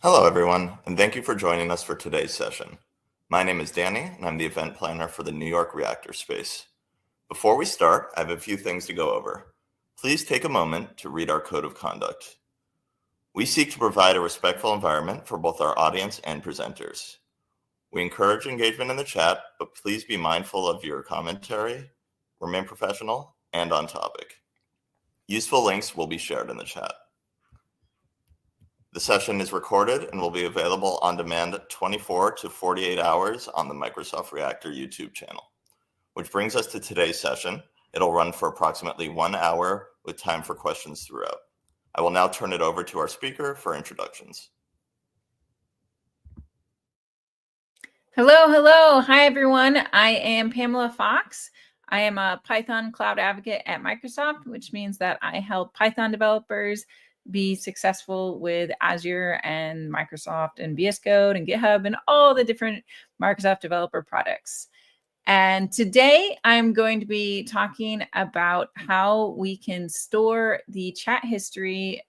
Hello, everyone, and thank you for joining us for today's session. My name is Danny, and I'm the event planner for the New York Reactor space. Before we start, I have a few things to go over. Please take a moment to read our code of conduct. We seek to provide a respectful environment for both our audience and presenters. We encourage engagement in the chat, but please be mindful of your commentary, remain professional, and on topic. Useful links will be shared in the chat. The session is recorded and will be available on demand 24 to 48 hours on the Microsoft Reactor YouTube channel. Which brings us to today's session. It'll run for approximately 1 hour with time for questions throughout. I will now turn it over to our speaker for introductions. Hello. Hi, everyone. I am Pamela Fox. I am a Python cloud advocate at Microsoft, which means that I help Python developers be successful with Azure and Microsoft and VS Code and GitHub and all the different Microsoft developer products. And today I'm going to be talking about how we can store the chat history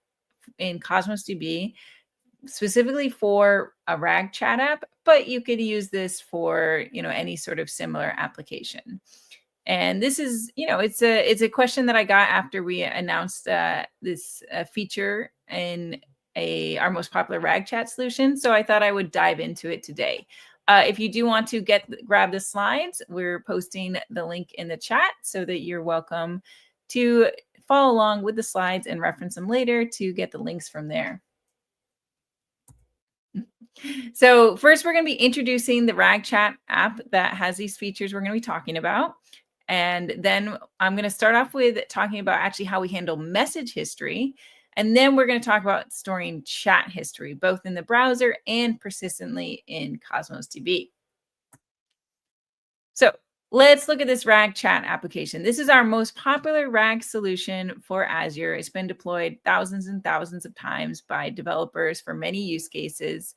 in Cosmos DB, specifically for a RAG chat app, but you could use this for, any sort of similar application. And this is, it's a question that I got after we announced this feature in our most popular RAG chat solution. So I thought I would dive into it today. If you do want to grab the slides, we're posting the link in the chat so that you're welcome to follow along with the slides and reference them later to get the links from there. So first, we're going to be introducing the RAG chat app that has these features we're going to be talking about. And then I'm going to start off with talking about actually how we handle message history. And then we're going to talk about storing chat history, both in the browser and persistently in Cosmos DB. So let's look at this RAG chat application. This is our most popular RAG solution for Azure. It's been deployed thousands and thousands of times by developers for many use cases.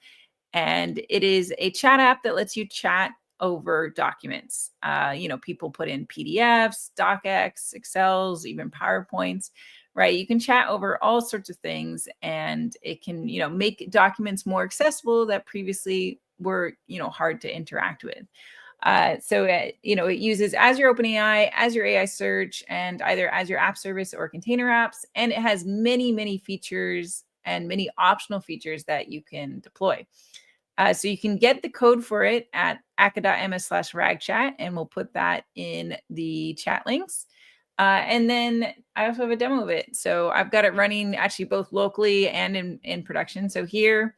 And it is a chat app that lets you chat over documents. People put in PDFs, DocX, Excels, even PowerPoints, right? You can chat over all sorts of things, and it can, make documents more accessible that previously were, hard to interact with. It uses Azure OpenAI, Azure AI Search, and either Azure App Service or container apps. And it has many, many features and many optional features that you can deploy. So you can get the code for it at aka.ms/ragchat, and we'll put that in the chat links. And then I also have a demo of it. So I've got it running actually both locally and in production. So here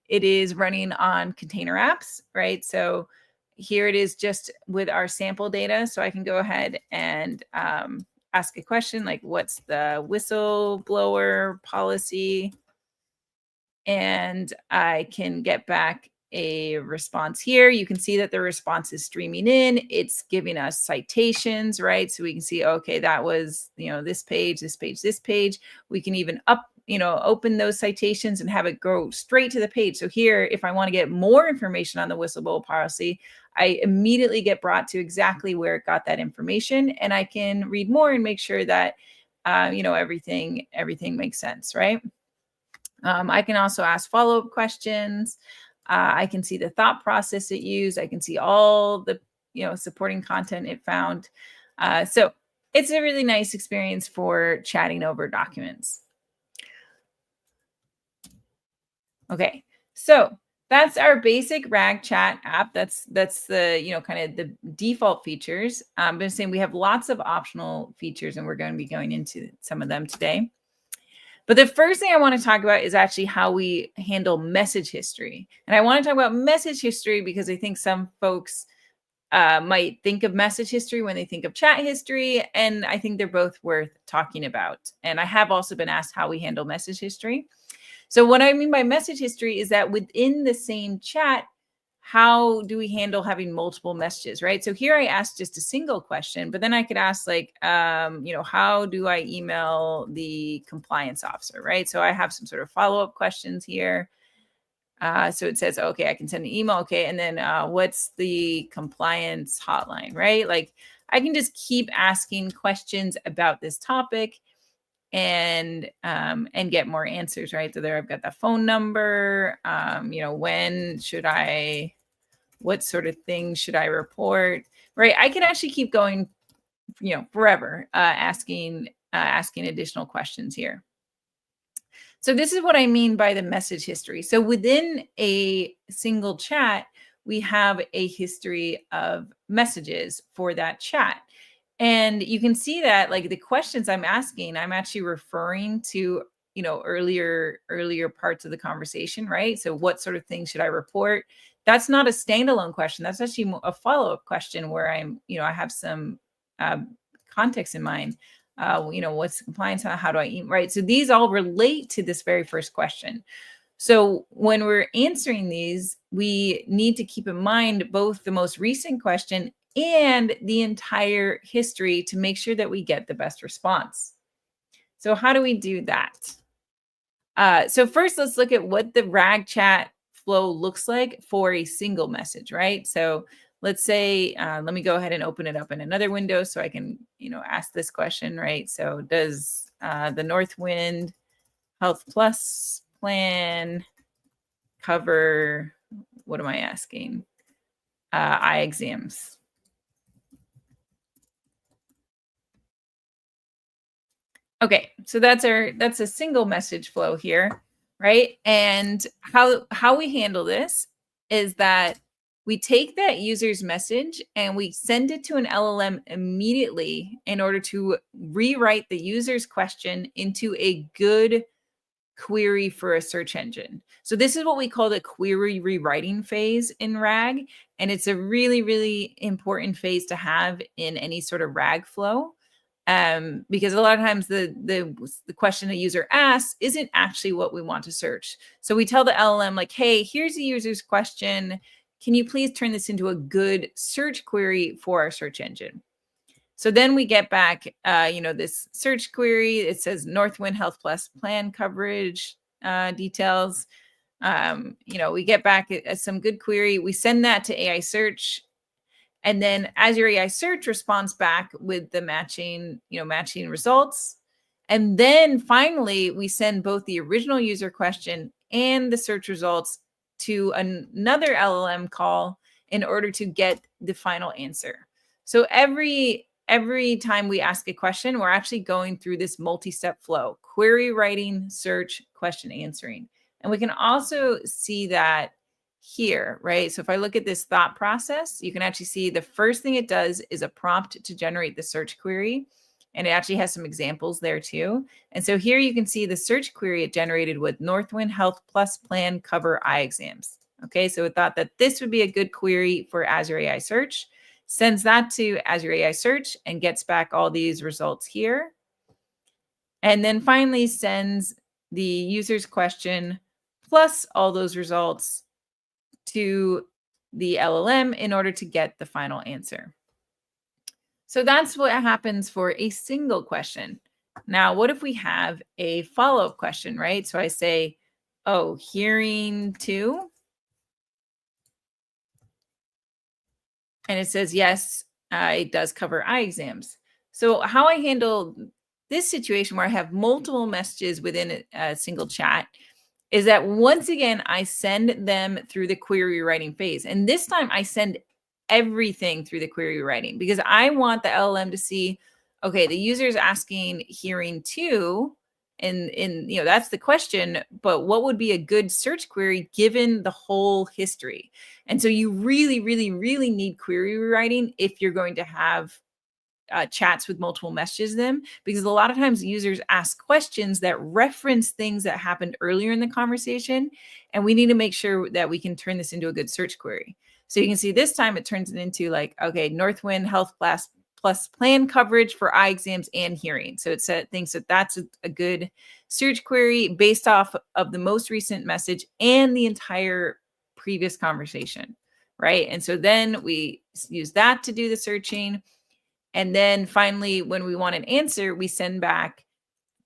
it is running on container apps, right? So here it is just with our sample data. So I can go ahead and ask a question like, what's the whistleblower policy? And I can get back a response here. You can see that the response is streaming in. It's giving us citations, right? So we can see, okay, that was, this page, this page, this page. We can even open those citations and have it go straight to the page. So here, if I want to get more information on the whistleblower policy, I immediately get brought to exactly where it got that information, and I can read more and make sure that, everything makes sense, right? I can also ask follow-up questions. I can see the thought process it used. I can see all the supporting content it found. So it's a really nice experience for chatting over documents. Okay, so that's our basic RAG chat app. That's the kind of the default features. But I'm saying we have lots of optional features, and we're going to be going into some of them today. But the first thing I want to talk about is actually how we handle message history. And I want to talk about message history because I think some folks might think of message history when they think of chat history. And I think they're both worth talking about. And I have also been asked how we handle message history. So what I mean by message history is that within the same chat, how do we handle having multiple messages, right? So here I asked just a single question, but then I could ask like, how do I email the compliance officer, right? So I have some sort of follow-up questions here. So it says, okay, I can send an email. Okay. And then what's the compliance hotline, right? Like I can just keep asking questions about this topic. and get more answers, right? So there I've got the phone number, when should what sort of things should I report, right? I can actually keep going, forever, asking additional questions here. So this is what I mean by the message history. So within a single chat, we have a history of messages for that chat. And you can see that like the questions I'm asking, I'm actually referring to, earlier parts of the conversation, right? So what sort of things should I report? That's not a standalone question. That's actually a follow-up question where I have some context in mind. What's compliance? How do I eat? Right. So these all relate to this very first question. So when we're answering these, we need to keep in mind both the most recent question and the entire history to make sure that we get the best response. So how do we do that? So first, let's look at what the RAG chat flow looks like for a single message, right? So let's say, let me go ahead and open it up in another window so I can, ask this question, right? So does the Northwind Health Plus plan cover, what am I asking? Eye exams. Okay, so that's a single message flow here, right? And how we handle this is that we take that user's message and we send it to an LLM immediately in order to rewrite the user's question into a good query for a search engine. So this is what we call the query rewriting phase in RAG. And it's a really, really important phase to have in any sort of RAG flow. Because a lot of times the question a user asks isn't actually what we want to search. So we tell the LLM like, hey, here's the user's question. Can you please turn this into a good search query for our search engine? So then we get back, this search query. It says Northwind Health Plus plan coverage details. We get back some good query. We send that to AI search. And then Azure AI search responds back with the matching results. And then finally, we send both the original user question and the search results to another LLM call in order to get the final answer. So every time we ask a question, we're actually going through this multi-step flow: query writing, search, question answering. And we can also see that here, right? So if I look at this thought process, you can actually see the first thing it does is a prompt to generate the search query. And it actually has some examples there too. And so here you can see the search query it generated with Northwind Health Plus plan cover eye exams. Okay, so it thought that this would be a good query for Azure AI search, sends that to Azure AI search and gets back all these results here. And then finally sends the user's question plus all those results to the LLM in order to get the final answer. So that's what happens for a single question. Now, what if we have a follow-up question, right? So I say, oh, hearing two. And it says, yes, it does cover eye exams. So how I handle this situation where I have multiple messages within a single chat is that once again, I send them through the query writing phase. And this time I send everything through the query writing because I want the LLM to see, okay, the user is asking hearing two, and that's the question, but what would be a good search query given the whole history? And so you really, really, really need query rewriting if you're going to have chats with multiple messages in them, because a lot of times users ask questions that reference things that happened earlier in the conversation, and we need to make sure that we can turn this into a good search query. So you can see this time it turns it into like, okay, Northwind Health Plus plan coverage for eye exams and hearing. So it thinks that that's a good search query based off of the most recent message and the entire previous conversation, right? And so then we use that to do the searching. And then finally, when we want an answer, we send back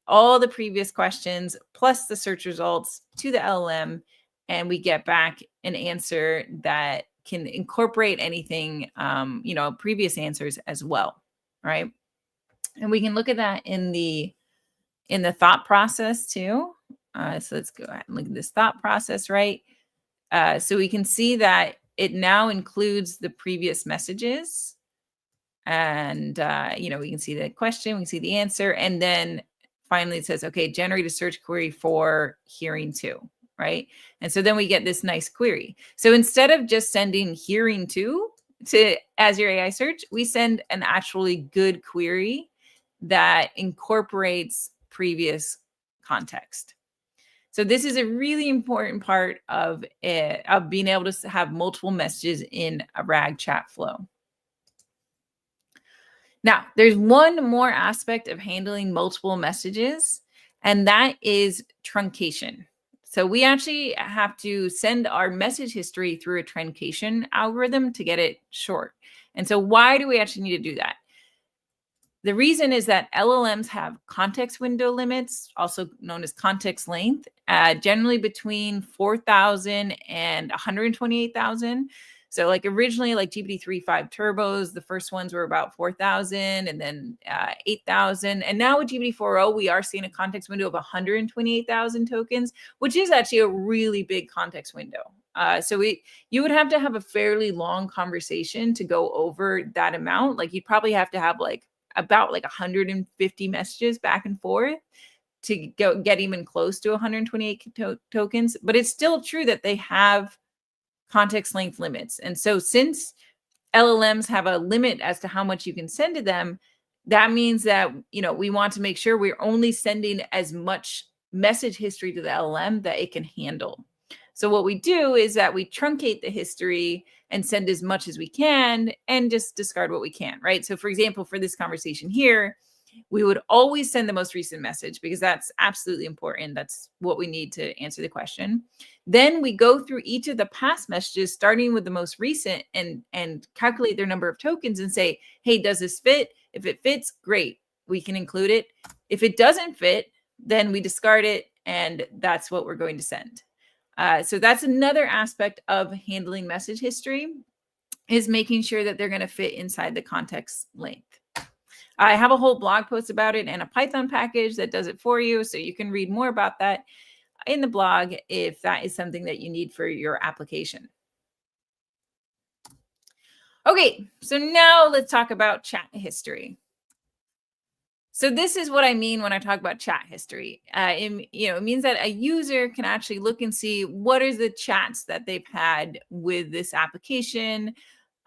all the previous questions plus the search results to the LLM, and we get back an answer that can incorporate anything, previous answers as well, right? And we can look at that in the in the thought process too. So let's go ahead and look at this thought process, right? So we can see that it now includes the previous messages. And, we can see the question, we can see the answer. And then finally it says, okay, generate a search query for hearing two, right? And so then we get this nice query. So instead of just sending hearing two to Azure AI Search, we send an actually good query that incorporates previous context. So this is a really important part of being able to have multiple messages in a RAG chat flow. Now, there's one more aspect of handling multiple messages, and that is truncation. So we actually have to send our message history through a truncation algorithm to get it short. And so why do we actually need to do that? The reason is that LLMs have context window limits, also known as context length, generally between 4,000 and 128,000. So like originally, like GPT-3.5 turbos, the first ones were about 4,000 and then 8,000. And now with GPT-4o, we are seeing a context window of 128,000 tokens, which is actually a really big context window. So you would have to have a fairly long conversation to go over that amount. Like you'd probably have to have about 150 messages back and forth to get even close to 128 tokens. But it's still true that they have context length limits. And so since LLMs have a limit as to how much you can send to them, that means that, we want to make sure we're only sending as much message history to the LLM that it can handle. So what we do is that we truncate the history and send as much as we can and just discard what we can, right? So for example, for this conversation here, we would always send the most recent message because that's absolutely important. That's what we need to answer the question. Then we go through each of the past messages, starting with the most recent and calculate their number of tokens and say, hey, does this fit? If it fits, great, we can include it. If it doesn't fit, then we discard it, and that's what we're going to send. So that's another aspect of handling message history, is making sure that they're going to fit inside the context length. I have a whole blog post about it and a Python package that does it for you. So you can read more about that in the blog if that is something that you need for your application. Okay, so now let's talk about chat history. So this is what I mean when I talk about chat history. It means that a user can actually look and see what are the chats that they've had with this application,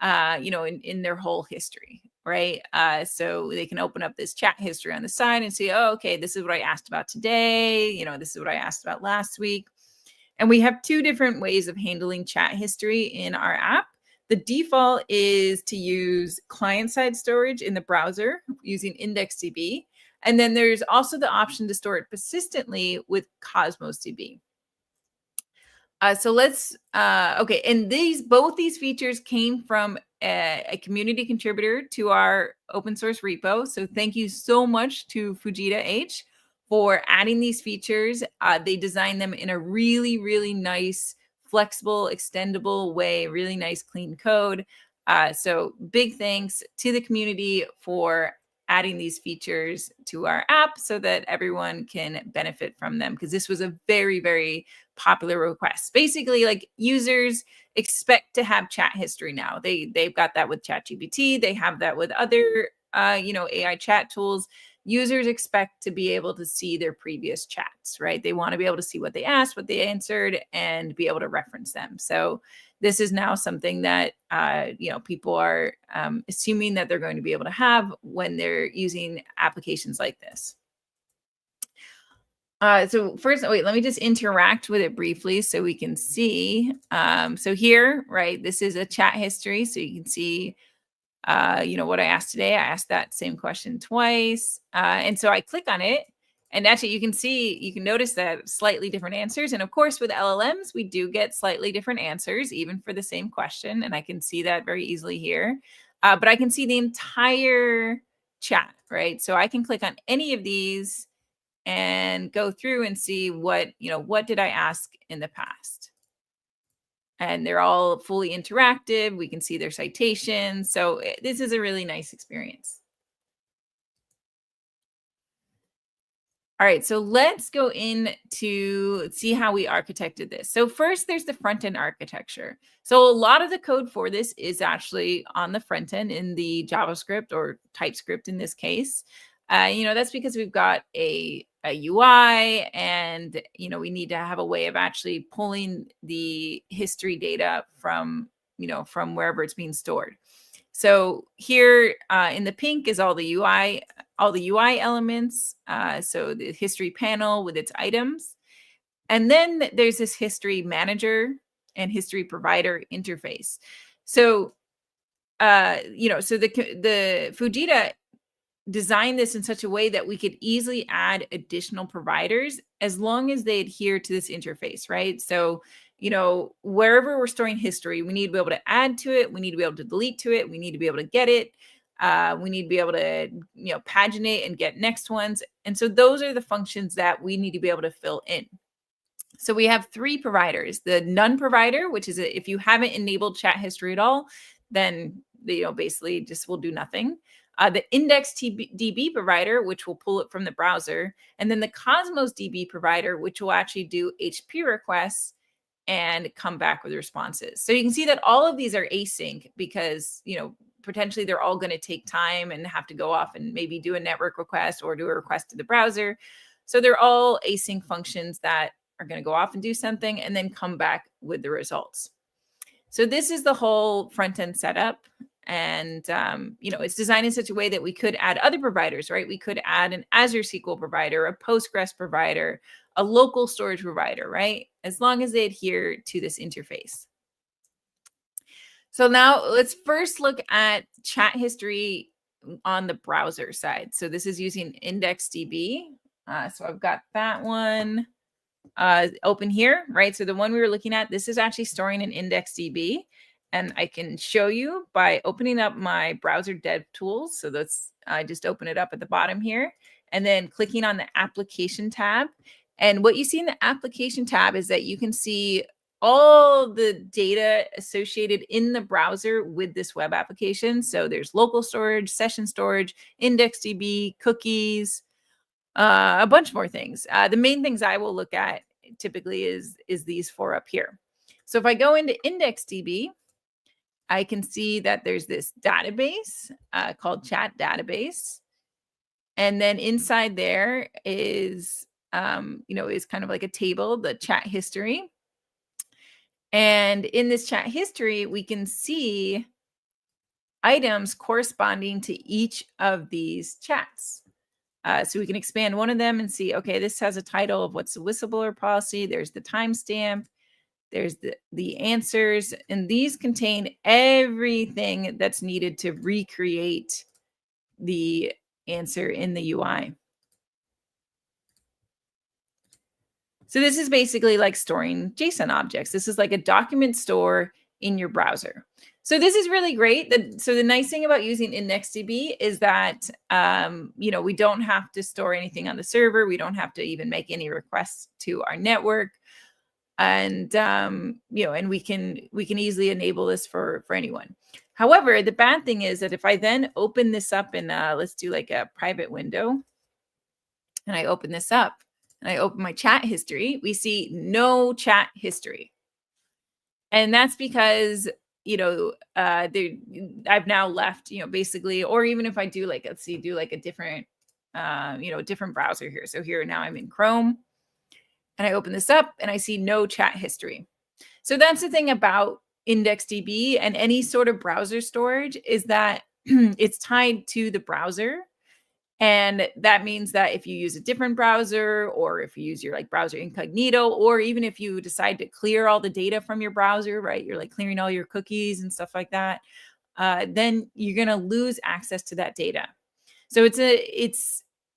in their whole history, right? So they can open up this chat history on the side and see, oh, okay, this is what I asked about today. This is what I asked about last week. And we have two different ways of handling chat history in our app. The default is to use client-side storage in the browser using IndexedDB. And then there's also the option to store it persistently with Cosmos DB. So let's, okay. And both these features came from a community contributor to our open source repo. So thank you so much to Fujita H for adding these features. They designed them in a really, really nice, flexible, extendable way, really nice, clean code. So big thanks to the community for adding these features to our app so that everyone can benefit from them, because this was a very, very popular request. Basically, like, users expect to have chat history now. They've got that with ChatGPT. They have that with other AI chat tools. Users expect to be able to see their previous chats, right? They want to be able to see what they asked, what they answered, and be able to reference them. So this is now something that people are assuming that they're going to be able to have when they're using applications like this. So first, wait, let me just interact with it briefly so we can see. So here, right, this is a chat history. So you can see, what I asked today. I asked that same question twice. And so I click on it. And actually, you can notice that slightly different answers. And of course, with LLMs, we do get slightly different answers, even for the same question. And I can see that very easily here. But I can see the entire chat, right? So I can click on any of these and go through and see what did I ask in the past. And they're all fully interactive. We can see their citations. So this is a really nice experience. All right, so let's go in to see how we architected this. So first, there's the front-end architecture. So a lot of the code for this is actually on the front end in the JavaScript or TypeScript in this case. That's because we've got a UI, and we need to have a way of actually pulling the history data from wherever it's being stored. So here in the pink is all the UI elements. So the history panel with its items. And then there's this history manager and history provider interface. So, so the Fujita designed this in such a way that we could easily add additional providers as long as they adhere to this interface, right? So, wherever we're storing history, we need to be able to add to it. We need to be able to delete to it. We need to be able to get it. We need to be able to, paginate and get next ones. And so those are the functions that we need to be able to fill in. So we have 3 providers. The none provider, which is if you haven't enabled chat history at all, then basically just will do nothing. The index DB provider, which will pull it from the browser, and then the Cosmos DB provider, which will actually do HTTP requests and come back with responses. So you can see that all of these are async because, potentially they're all going to take time and have to go off and maybe do a network request or do a request to the browser. So they're all async functions that are going to go off and do something and then come back with the results. So this is the whole front end setup. And, it's designed in such a way that we could add other providers, right? We could add an Azure SQL provider, a Postgres provider, a local storage provider, right? As long as they adhere to this interface. So now let's first look at chat history on the browser side. So this is using IndexedDB. So I've got that one open here, right? So the one we were looking at, this is actually storing in IndexedDB. And I can show you by opening up my browser dev tools. So I just open it up at the bottom here and then clicking on the application tab. And what you see in the application tab is that you can see all the data associated in the browser with this web application. So there's local storage, session storage, IndexedDB, cookies, a bunch more things. The main things I will look at typically is these 4 up here. So if I go into IndexedDB, I can see that there's this database called Chat Database. And then inside there is, is kind of like a table, the chat history. And in this chat history, we can see items corresponding to each of these chats. So we can expand one of them and see, okay, this has a title of what's the whistleblower policy. There's the timestamp. There's the answers, and these contain everything that's needed to recreate the answer in the UI. So this is basically like storing JSON objects. This is like a document store in your browser. So this is really great. So the nice thing about using IndexedDB is that, we don't have to store anything on the server. We don't have to even make any requests to our network. And and we can easily enable this for anyone. However, the bad thing is that if I then open this up in let's do like a private window, and I open this up and I open my chat history, we see no chat history. And that's because I've now left, basically, or even if I do like, let's see, do like a different different browser here. So here now I'm in Chrome. And I open this up and I see no chat history. So that's the thing about IndexedDB and any sort of browser storage is that it's tied to the browser. And that means that if you use a different browser, or if you use your like browser incognito, or even if you decide to clear all the data from your browser, right? You're like clearing all your cookies and stuff like that. Then you're going to lose access to that data. So it's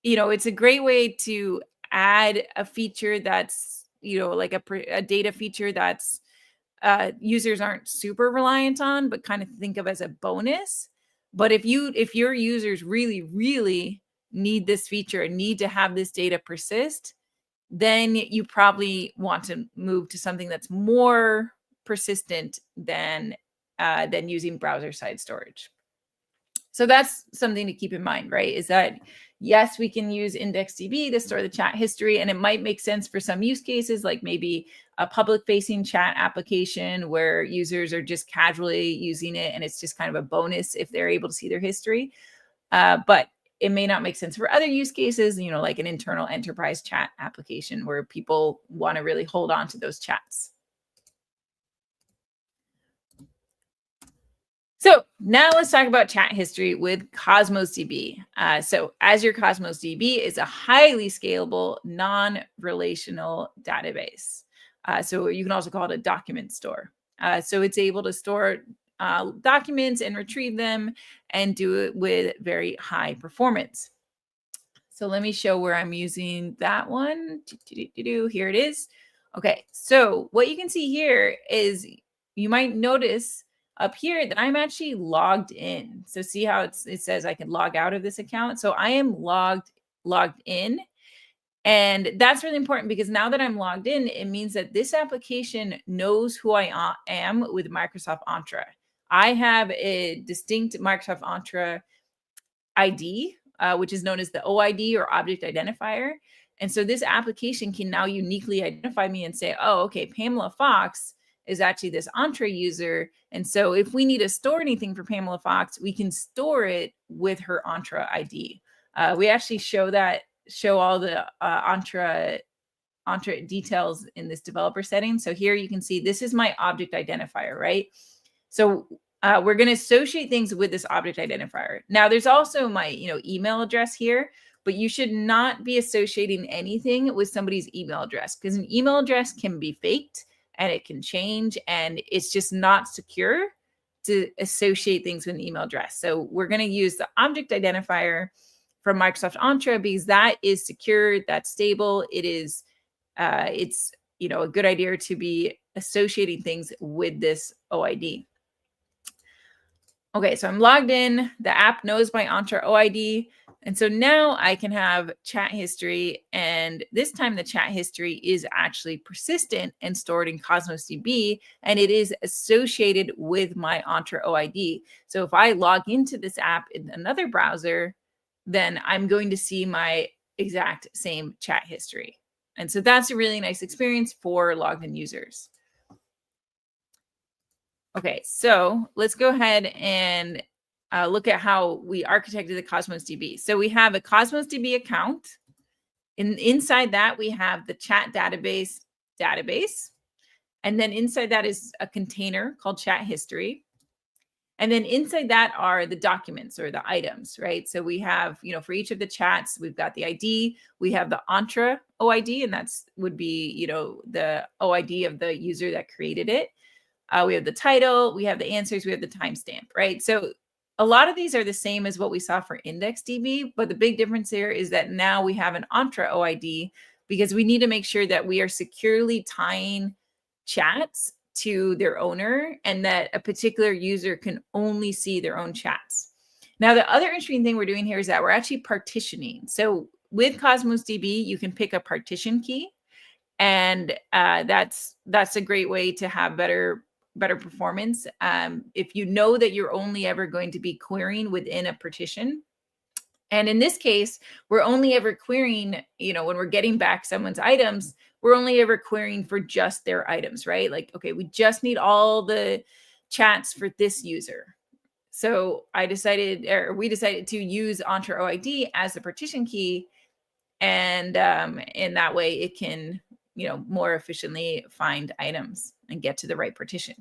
a great way to add a feature that's, like a data feature that's users aren't super reliant on, but kind of think of as a bonus. But if your users really, really need this feature and need to have this data persist, then you probably want to move to something that's more persistent than using browser side storage. So that's something to keep in mind, right? Is that Yes, we can use IndexedDB to store the chat history, and it might make sense for some use cases, like maybe a public-facing chat application where users are just casually using it, and it's just kind of a bonus if they're able to see their history. But it may not make sense for other use cases, like an internal enterprise chat application where people want to really hold on to those chats. So now let's talk about chat history with Cosmos DB. So Azure Cosmos DB is a highly scalable, non-relational database. So you can also call it a document store. So it's able to store documents and retrieve them and do it with very high performance. So let me show where I'm using that one. Here it is. Okay, so what you can see here is you might notice up here that I'm actually logged in. So see how it says I can log out of this account. So I am logged in. And that's really important because now that I'm logged in, it means that this application knows who I am with Microsoft Entra. I have a distinct Microsoft Entra ID, which is known as the OID or object identifier. And so this application can now uniquely identify me and say, oh, okay, Pamela Fox is actually this Entra user. And so if we need to store anything for Pamela Fox, we can store it with her Entra ID. We actually show all the Entra details in this developer setting. So here you can see this is my object identifier, right? So we're going to associate things with this object identifier. Now there's also my email address here, but you should not be associating anything with somebody's email address because an email address can be faked and it can change and it's just not secure to associate things with an email address. So we're going to use the object identifier from Microsoft Entra because that is secure, that's stable. It's a good idea to be associating things with this OID. Okay, so I'm logged in. The app knows my Entra OID. And so now I can have chat history. And this time the chat history is actually persistent and stored in Cosmos DB. And it is associated with my Entra OID. So if I log into this app in another browser, then I'm going to see my exact same chat history. And so that's a really nice experience for logged in users. Okay, so let's go ahead and look at how we architected the Cosmos DB. So we have a Cosmos DB account. Inside that, we have the chat database. And then inside that is a container called chat history. And then inside that are the documents or the items, right? So we have, for each of the chats, we've got the ID, we have the Entra OID, and would be, the OID of the user that created it. We have the title, we have the answers, we have the timestamp, right? So a lot of these are the same as what we saw for IndexedDB, but the big difference here is that now we have an Entra OID because we need to make sure that we are securely tying chats to their owner and that a particular user can only see their own chats. Now, the other interesting thing we're doing here is that we're actually partitioning. So with Cosmos DB, you can pick a partition key, and that's a great way to have better performance. If you know that you're only ever going to be querying within a partition. And in this case, we're only ever querying, when we're getting back someone's items, we're only ever querying for just their items, right? Like, okay, we just need all the chats for this user. So we decided to use Entra OID as the partition key. And in that way, it can more efficiently find items and get to the right partition.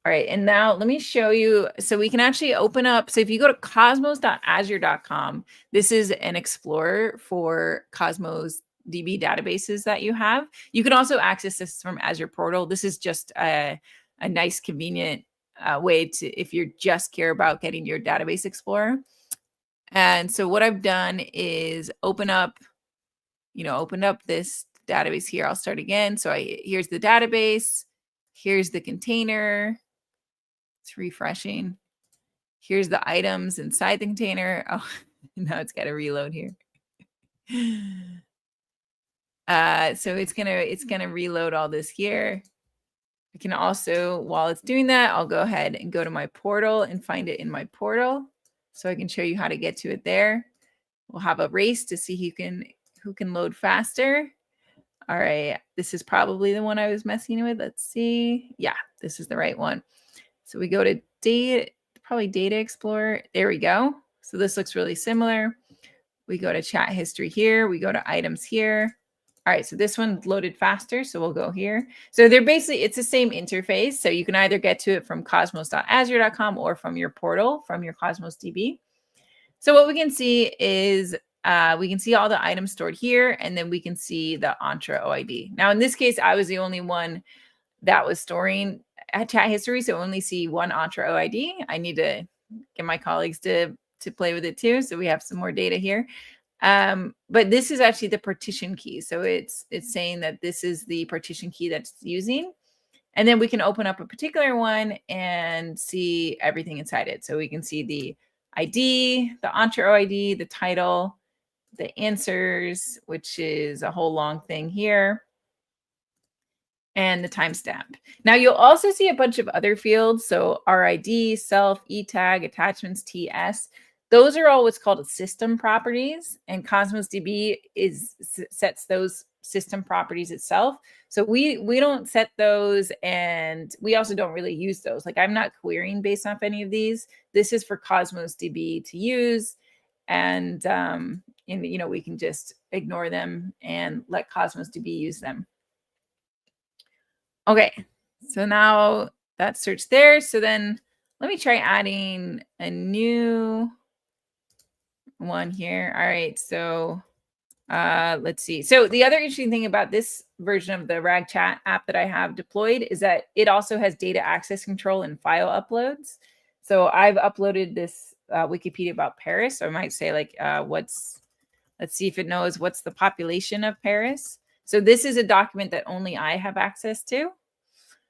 All right, and now let me show you. So we can actually open up. So if you go to cosmos.azure.com, this is an explorer for Cosmos DB databases that you have. You can also access this from Azure Portal. This is just a nice, convenient way to, if you just care about getting your database explorer. And so what I've done is opened up this database here. I'll start again. So here's the database. Here's the container. It's refreshing. Here's the items inside the container. Oh, now it's got to reload here. So it's gonna reload all this here. I can also, while it's doing that, I'll go ahead and go to my portal and find it in my portal. so I can show you how to get to it there. We'll have a race to see who can load faster. All right, this is probably the one I was messing with. Let's see. Yeah, this is the right one. So we go to data, probably Data Explorer. There we go. So this looks really similar. We go to chat history here. We go to items here. All right, so this one loaded faster, so we'll go here. So they're basically, it's the same interface. So you can either get to it from cosmos.azure.com or from your portal, from your Cosmos DB. So what we can see is we can see all the items stored here, and then we can see the Entra OID. Now, in this case, I was the only one that was storing at chat history, so only see one Entra OID. I need to get my colleagues to play with it too, so we have some more data here. But this is actually the partition key. So it's saying that this is the partition key that's using. And then we can open up a particular one and see everything inside it. So we can see the ID, the Entra OID, the title, the answers, which is a whole long thing here, and the timestamp. Now you'll also see a bunch of other fields. So RID, self, ETAG, attachments, TS. Those are all what's called system properties, and Cosmos DB sets those system properties itself. So we don't set those, and we also don't really use those. Like, I'm not querying based off any of these. This is for Cosmos DB to use, and we can just ignore them and let Cosmos DB use them. Okay, so now that's search there. So then let me try adding a new one here. All right, so let's see. So the other interesting thing about this version of the RAG chat app that I have deployed is that it also has data access control and file uploads. So I've uploaded this Wikipedia about Paris. So I might say like, let's see if it knows what's the population of Paris. So this is a document that only I have access to.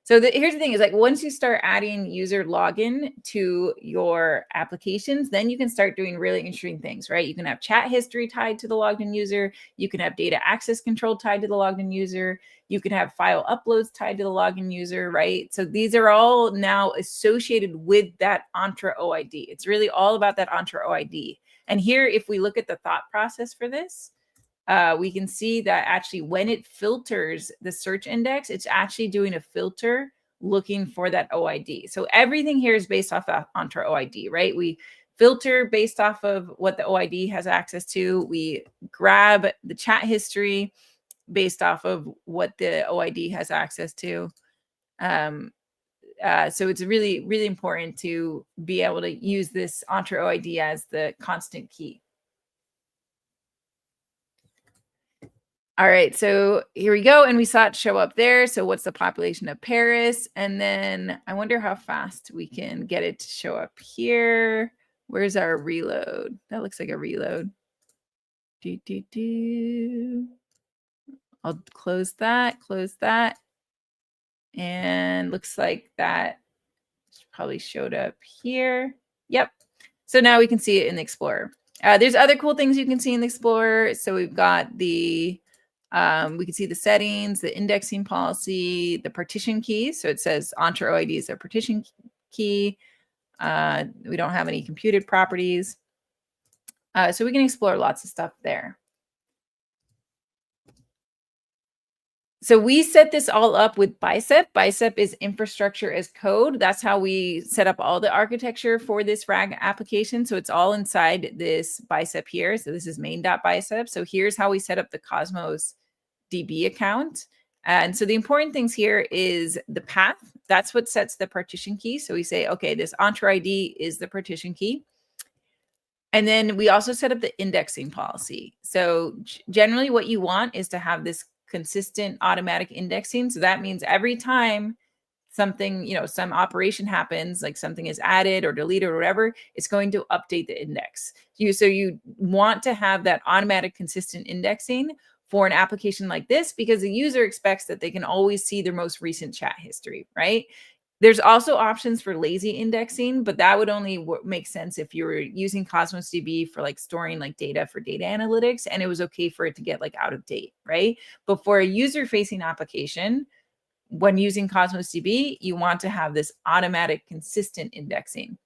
So here's the thing is, like, once you start adding user login to your applications, then you can start doing really interesting things, right? You can have chat history tied to the logged in user. You can have data access control tied to the logged in user. You can have file uploads tied to the login user, right? So these are all now associated with that Entra OID. It's really all about that Entra OID. And here, if we look at the thought process for this, we can see that actually when it filters the search index, it's actually doing a filter looking for that OID. So everything here is based off of Entra OID, right? We filter based off of what the OID has access to. We grab the chat history based off of what the OID has access to. So it's really, really important to be able to use this Entra OID as the constant key. All right, so here we go. And we saw it show up there. So what's the population of Paris? And then I wonder how fast we can get it to show up here. Where's our reload? That looks like a reload. I'll close that. And looks like that probably showed up here. Yep. So now we can see it in the Explorer. There's other cool things you can see in the Explorer. So we've got the we can see the settings, the indexing policy, the partition key. So it says Entra OID is a partition key. We don't have any computed properties. So we can explore lots of stuff there. So we set this all up with Bicep. Bicep is infrastructure as code. That's how we set up all the architecture for this RAG application. So it's all inside this Bicep here. So this is main.bicep. So here's how we set up the Cosmos DB account. And so the important things here is the path. That's what sets the partition key. So we say, okay, this Entra ID is the partition key. And then we also set up the indexing policy. So generally what you want is to have this consistent automatic indexing. So that means every time something, some operation happens, like something is added or deleted or whatever, it's going to update the index. So you want to have that automatic consistent indexing for an application like this, because the user expects that they can always see their most recent chat history, right? There's also options for lazy indexing, but that would only make sense if you were using Cosmos DB for like storing like data for data analytics, and it was okay for it to get like out of date, right? But for a user-facing application, when using Cosmos DB, you want to have this automatic consistent indexing.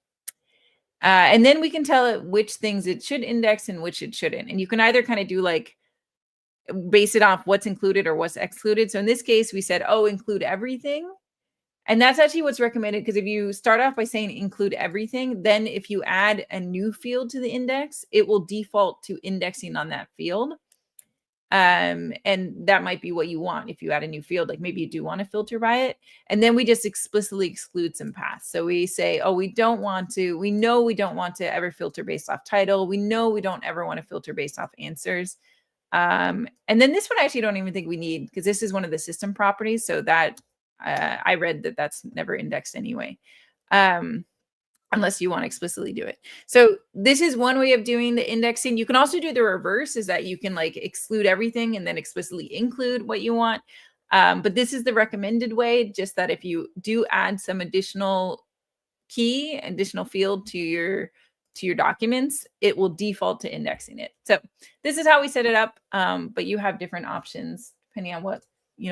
And then we can tell it which things it should index and which it shouldn't. And you can either kind of do like, base it off what's included or what's excluded. So in this case, we said, oh, include everything. And that's actually what's recommended, because if you start off by saying include everything, then if you add a new field to the index, it will default to indexing on that field. And that might be what you want if you add a new field, like maybe you do want to filter by it. And then we just explicitly exclude some paths. So we say, oh, we know we don't want to ever filter based off title. We know we don't ever want to filter based off answers. And then this one I actually don't even think we need, because this is one of the system properties. So that I read that that's never indexed anyway. Unless you want to explicitly do it. So this is one way of doing the indexing. You can also do the reverse, is that you can like exclude everything and then explicitly include what you want. But this is the recommended way, just that if you do add some additional field to your documents, it will default to indexing it. So this is how we set it up. But you have different options depending on what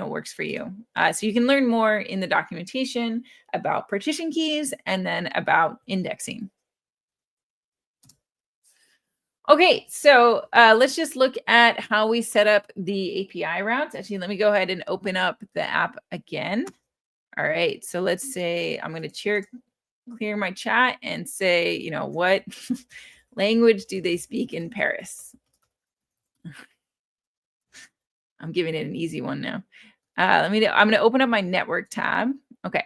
works for you. So you can learn more in the documentation about partition keys and then about indexing. Okay, so let's just look at how we set up the API routes. Actually, let me go ahead and open up the app again. All right, so let's say I'm going to clear my chat and say, what language do they speak in Paris? I'm giving it an easy one now. I'm going to open up my network tab. Okay.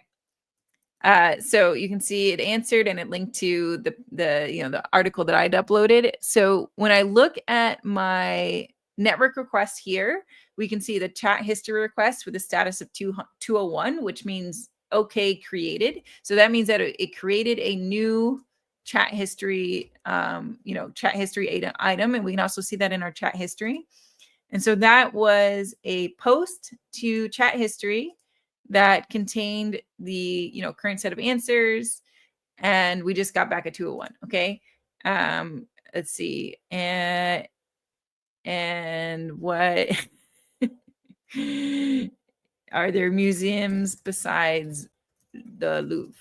So you can see it answered and it linked to the article that I'd uploaded. So when I look at my network request here, we can see the chat history request with a status of 201, which means okay created. So that means that it created a new chat history, chat history item, and we can also see that in our chat history. And so that was a post to chat history that contained the current set of answers, and we just got back a 201. Okay, let's see, and what are there museums besides the Louvre?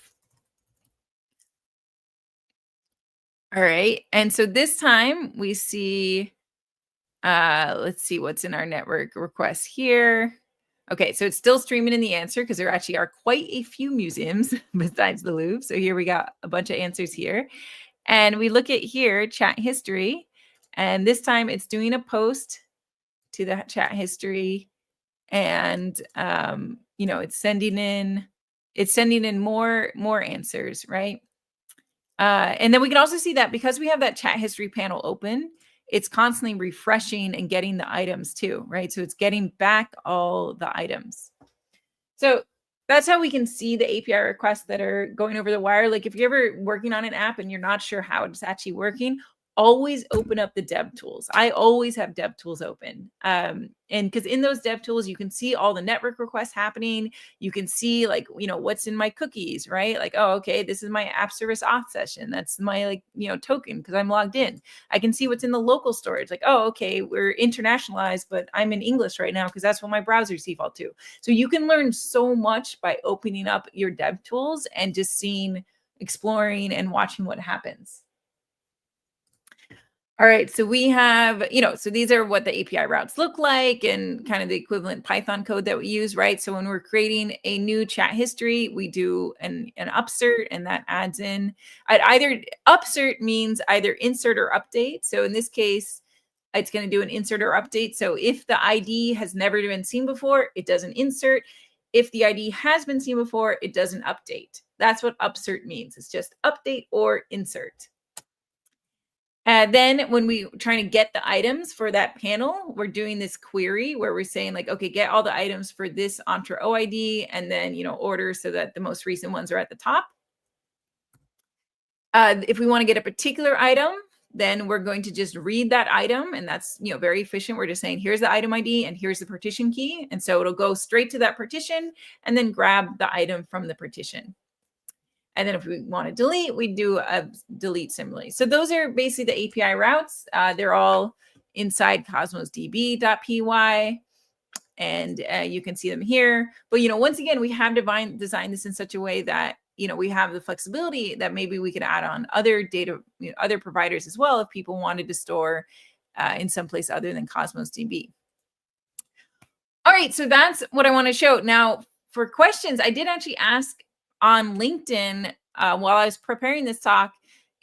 All right, and so this time we see, let's see what's in our network request here. Okay, so it's still streaming in the answer because there actually are quite a few museums besides the Louvre. So here we got a bunch of answers here. And we look at here, chat history. And this time it's doing a post to the chat history. And, it's sending in more answers, right? And then we can also see that because we have that chat history panel open, it's constantly refreshing and getting the items too, right? So it's getting back all the items. So that's how we can see the API requests that are going over the wire. Like if you're ever working on an app and you're not sure how it's actually working, always open up the dev tools. I always have dev tools open. And because in those dev tools, you can see all the network requests happening. You can see what's in my cookies, right? Like, oh, okay, this is my app service auth session. That's my token because I'm logged in. I can see what's in the local storage. Like, oh, okay, we're internationalized, but I'm in English right now because that's what my browsers default to. So you can learn so much by opening up your dev tools and just exploring and watching what happens. All right, so we have, so these are what the API routes look like and kind of the equivalent Python code that we use, right? So when we're creating a new chat history, we do an upsert, and that adds in, upsert means either insert or update. So in this case, it's going to do an insert or update. So if the ID has never been seen before, it doesn't insert. If the ID has been seen before, it doesn't update. That's what upsert means. It's just update or insert. Then when we trying to get the items for that panel, we're doing this query where we're saying okay, get all the items for this Entra OID, and then, order so that the most recent ones are at the top. If we want to get a particular item, then we're going to just read that item, and that's, very efficient. We're just saying, here's the item ID and here's the partition key. And so it'll go straight to that partition and then grab the item from the partition. And then if we want to delete, we do a delete similarly. So those are basically the API routes. They're all inside cosmosdb.py, and you can see them here. But, once again, we have designed this in such a way that we have the flexibility that maybe we could add on other data, other providers as well if people wanted to store in some place other than Cosmos DB. All right, so that's what I want to show. Now, for questions, I did actually ask on LinkedIn while I was preparing this talk,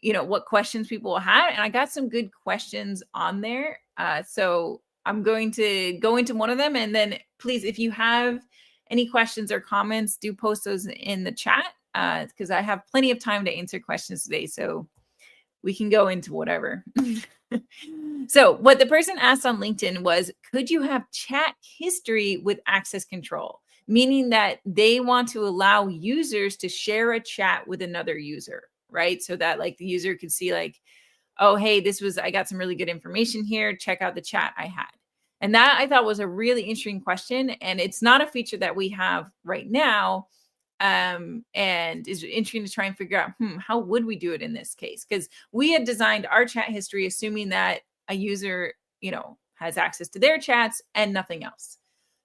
what questions people will have, and I got some good questions on there. So I'm going to go into one of them, and then please, if you have any questions or comments, do post those in the chat because I have plenty of time to answer questions today. So we can go into whatever. So what the person asked on LinkedIn was, could you have chat history with access control? Meaning that they want to allow users to share a chat with another user, right? So that like the user could see like, oh, hey, I got some really good information here. Check out the chat I had. And that I thought was a really interesting question. And it's not a feature that we have right now. And is interesting to try and figure out, how would we do it in this case? Because we had designed our chat history assuming that a user, has access to their chats and nothing else.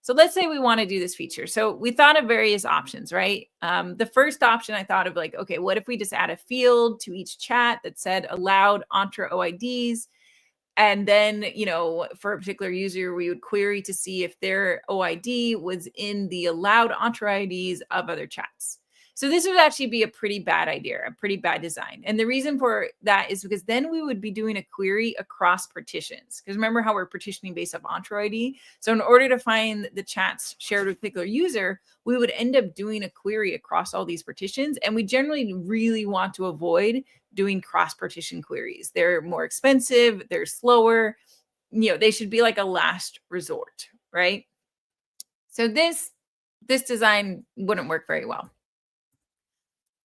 So let's say we want to do this feature. So we thought of various options, right? The first option I thought of like, okay, what if we just add a field to each chat that said allowed Entra OIDs? And then, for a particular user, we would query to see if their OID was in the allowed Entra IDs of other chats. So this would actually be a pretty bad idea, a pretty bad design. And the reason for that is because then we would be doing a query across partitions. Because remember how we're partitioning based off Entra ID? So in order to find the chats shared with a particular user, we would end up doing a query across all these partitions. And we generally really want to avoid doing cross-partition queries. They're more expensive, they're slower, they should be like a last resort, right? So this design wouldn't work very well.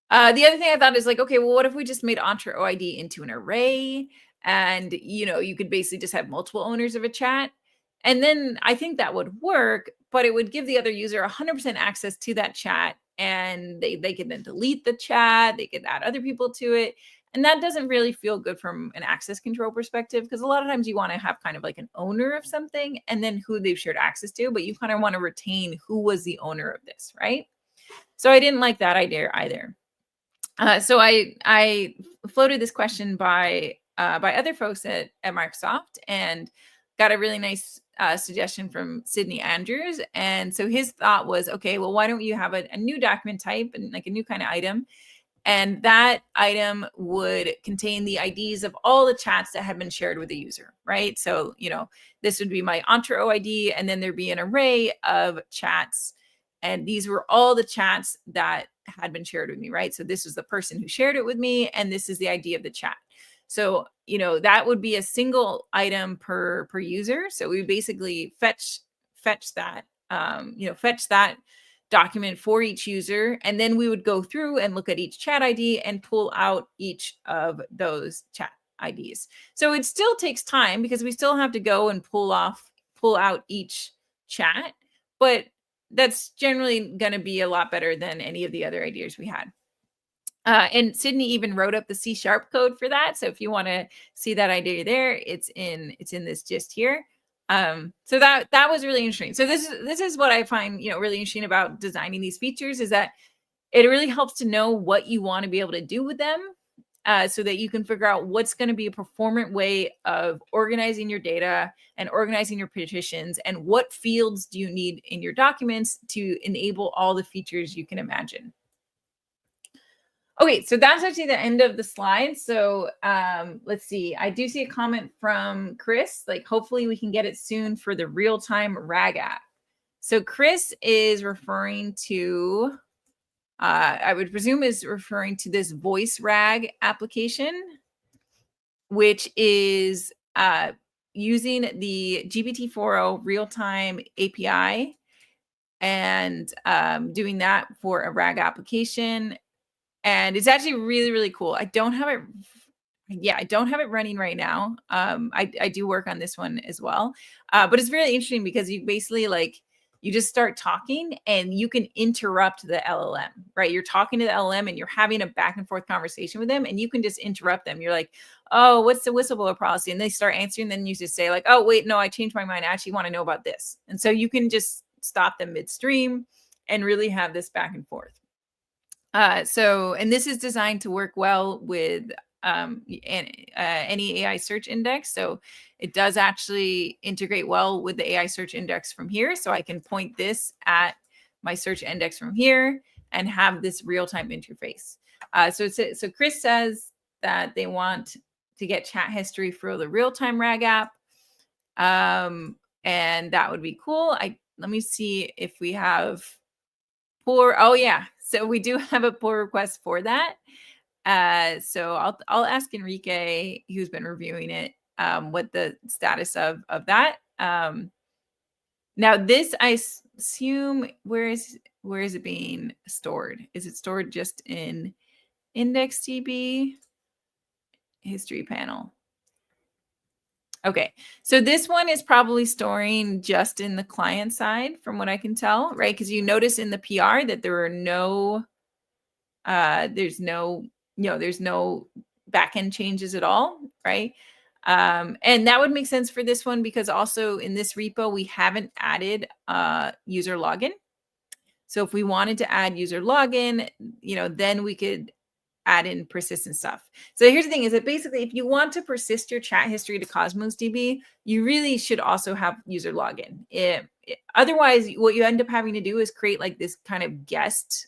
The other thing I thought is like, okay, well, what if we just made Entra OID into an array? And, you could basically just have multiple owners of a chat. And then I think that would work, but it would give the other user 100% access to that chat. And they could then delete the chat. They could add other people to it. And that doesn't really feel good from an access control perspective, because a lot of times you want to have kind of like an owner of something and then who they've shared access to, but you kind of want to retain who was the owner of this, right? So I didn't like that idea either. So I floated this question by other folks at Microsoft and got a really nice suggestion from Sydney Andrews. And so his thought was, okay, well, why don't you have a new document type and like a new kind of item? And that item would contain the IDs of all the chats that have been shared with the user, right? So, this would be my Entra OID, and then there'd be an array of chats. And these were all the chats that had been shared with me, right? So this was the person who shared it with me, and this is the ID of the chat. So, that would be a single item per user. So we basically fetch that, fetch that document for each user. And then we would go through and look at each chat ID and pull out each of those chat IDs. So it still takes time because we still have to go and pull out each chat, but that's generally going to be a lot better than any of the other ideas we had. And Sydney even wrote up the C# code for that. So if you want to see that idea there, it's in this gist here. So that was really interesting. So this is what I find, really interesting about designing these features, is that it really helps to know what you want to be able to do with them, so that you can figure out what's going to be a performant way of organizing your data and organizing your partitions, and what fields do you need in your documents to enable all the features you can imagine. Okay, so that's actually the end of the slide. So let's see. I do see a comment from Chris, like hopefully we can get it soon for the real-time RAG app. So Chris is referring to, I would presume is referring to this voice RAG application, which is using the GPT-4o real-time API and doing that for a RAG application. And it's actually really, really cool. I don't have it running right now. I do work on this one as well. But it's really interesting because you basically you just start talking and you can interrupt the LLM, right? You're talking to the LLM and you're having a back and forth conversation with them, and you can just interrupt them. You're like, oh, what's the whistleblower policy? And they start answering. Then you just say like, oh, wait, no, I changed my mind. I actually want to know about this. And so you can just stop them midstream and really have this back and forth. And this is designed to work well with any AI search index. So it does actually integrate well with the AI search index from here. So I can point this at my search index from here and have this real-time interface. So Chris says that they want to get chat history for the real-time RAG app. And that would be cool. Let me see if we have oh yeah. So we do have a pull request for that. So I'll ask Enrique, who's been reviewing it, what the status of that. Now this, I assume, where is it being stored? Is it stored just in IndexedDB history panel? Okay, so this one is probably storing just in the client side, from what I can tell, right? Because you notice in the PR that there are no, there's no backend changes at all, right? And that would make sense for this one because also in this repo, we haven't added user login. So if we wanted to add user login, then we could add in persistent stuff. So here's the thing is that basically if you want to persist your chat history to Cosmos DB, you really should also have user login. Otherwise, what you end up having to do is create like this kind of guest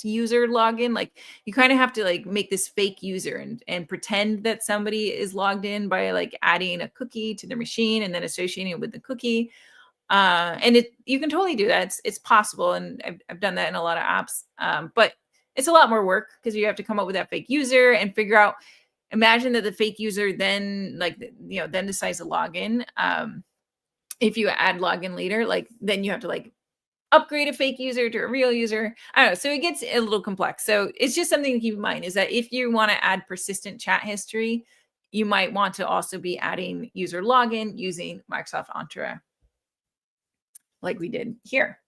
user login. Like you kind of have to like make this fake user and pretend that somebody is logged in by like adding a cookie to their machine and then associating it with the cookie. And you can totally do that. It's possible. And I've done that in a lot of apps. But it's a lot more work because you have to come up with that fake user and figure out, imagine that the fake user then then decides to log in. If you add login later, then you have to upgrade a fake user to a real user. I don't know. So it gets a little complex. So it's just something to keep in mind is that if you want to add persistent chat history, you might want to also be adding user login using Microsoft Entra, like we did here.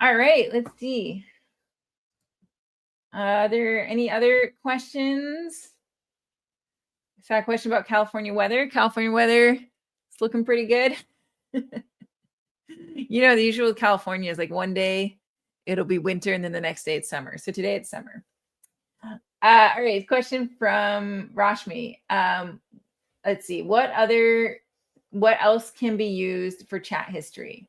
All right, let's see. Are there any other questions? I saw a question about California weather. California weather is looking pretty good. The usual California is like one day it'll be winter and then the next day it's summer. So today it's summer. All right, question from Rashmi. Let's see, what else can be used for chat history?